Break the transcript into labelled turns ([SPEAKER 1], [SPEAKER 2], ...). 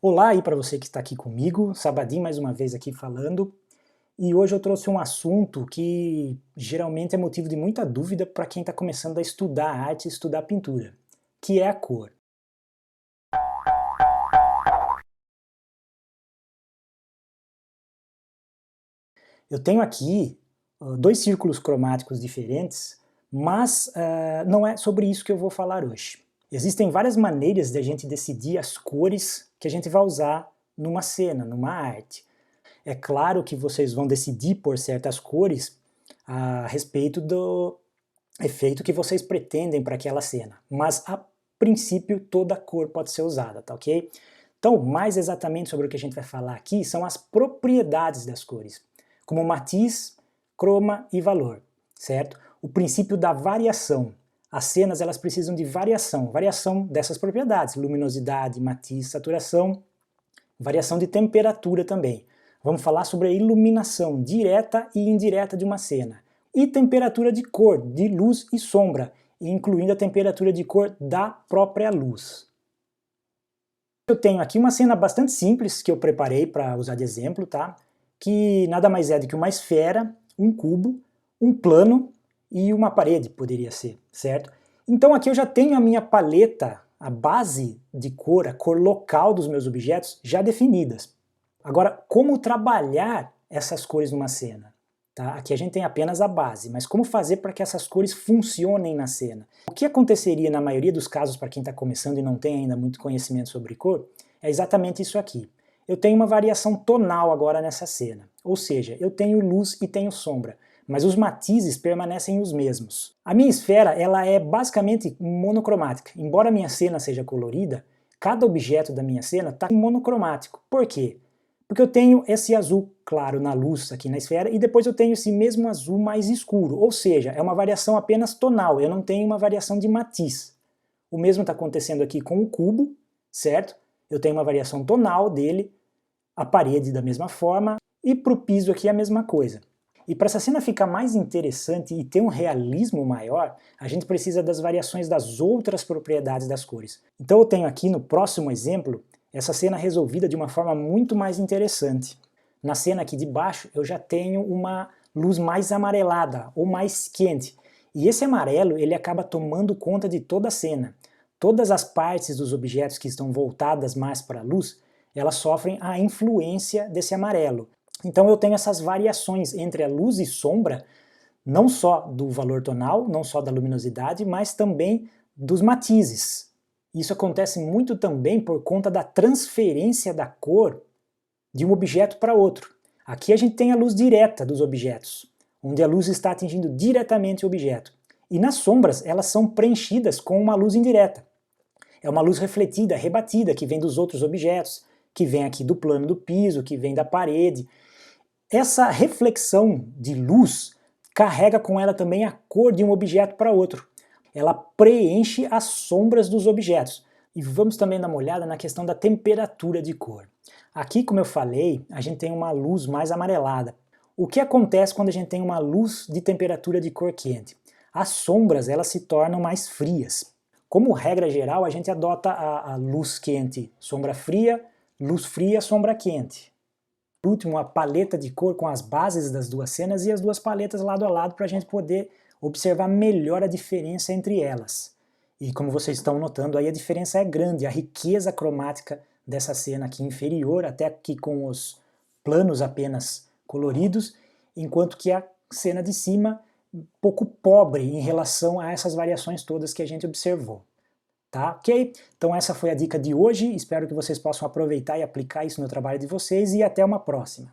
[SPEAKER 1] Olá aí para você que está aqui comigo, Sabadin mais uma vez aqui falando, e hoje eu trouxe um assunto que geralmente é motivo de muita dúvida para quem está começando a estudar arte e estudar pintura, que é a cor. Eu tenho aqui dois círculos cromáticos diferentes, mas não é sobre isso que eu vou falar hoje. Existem várias maneiras de a gente decidir as cores que a gente vai usar numa cena, numa arte. É claro que vocês vão decidir por certas cores a respeito do efeito que vocês pretendem para aquela cena, mas a princípio toda cor pode ser usada, tá ok? Então, mais exatamente sobre o que a gente vai falar aqui são as propriedades das cores, como matiz, croma e valor, certo? O princípio da variação. As cenas elas precisam de variação dessas propriedades, luminosidade, matiz, saturação, variação de temperatura também. Vamos falar sobre a iluminação direta e indireta de uma cena. E temperatura de cor, de luz e sombra, incluindo a temperatura de cor da própria luz. Eu tenho aqui uma cena bastante simples que eu preparei para usar de exemplo, tá? Que nada mais é do que uma esfera, um cubo, um plano e uma parede, poderia ser, certo? Então aqui eu já tenho a minha paleta, a base de cor, a cor local dos meus objetos já definidas. Agora, como trabalhar essas cores numa cena? Tá? Aqui a gente tem apenas a base, mas como fazer para que essas cores funcionem na cena? O que aconteceria na maioria dos casos para quem está começando e não tem ainda muito conhecimento sobre cor, é exatamente isso aqui. Eu tenho uma variação tonal agora nessa cena, ou seja, eu tenho luz e tenho sombra, mas os matizes permanecem os mesmos. A minha esfera ela é basicamente monocromática, embora a minha cena seja colorida, cada objeto da minha cena está monocromático. Por quê? Porque eu tenho esse azul claro na luz aqui na esfera e depois eu tenho esse mesmo azul mais escuro, ou seja, é uma variação apenas tonal, eu não tenho uma variação de matiz. O mesmo está acontecendo aqui com o cubo, certo? Eu tenho uma variação tonal dele, a parede da mesma forma e para o piso aqui a mesma coisa. E para essa cena ficar mais interessante e ter um realismo maior, a gente precisa das variações das outras propriedades das cores. Então eu tenho aqui no próximo exemplo essa cena resolvida de uma forma muito mais interessante. Na cena aqui de baixo eu já tenho uma luz mais amarelada ou mais quente. E esse amarelo ele acaba tomando conta de toda a cena. Todas as partes dos objetos que estão voltadas mais para a luz, elas sofrem a influência desse amarelo. Então eu tenho essas variações entre a luz e sombra, não só do valor tonal, não só da luminosidade, mas também dos matizes. Isso acontece muito também por conta da transferência da cor de um objeto para outro. Aqui a gente tem a luz direta dos objetos, onde a luz está atingindo diretamente o objeto. E nas sombras elas são preenchidas com uma luz indireta. É uma luz refletida, rebatida, que vem dos outros objetos, que vem aqui do plano do piso, que vem da parede. Essa reflexão de luz carrega com ela também a cor de um objeto para outro. Ela preenche as sombras dos objetos. E vamos também dar uma olhada na questão da temperatura de cor. Aqui, como eu falei, a gente tem uma luz mais amarelada. O que acontece quando a gente tem uma luz de temperatura de cor quente? As sombras elas se tornam mais frias. Como regra geral, a gente adota a luz quente, sombra fria, luz fria, sombra quente. Por último, a paleta de cor com as bases das duas cenas e as duas paletas lado a lado para a gente poder observar melhor a diferença entre elas. E como vocês estão notando, aí a diferença é grande, a riqueza cromática dessa cena aqui inferior, até aqui com os planos apenas coloridos, enquanto que a cena de cima um pouco pobre em relação a essas variações todas que a gente observou. Tá? Ok? Então essa foi a dica de hoje, espero que vocês possam aproveitar e aplicar isso no trabalho de vocês e até uma próxima.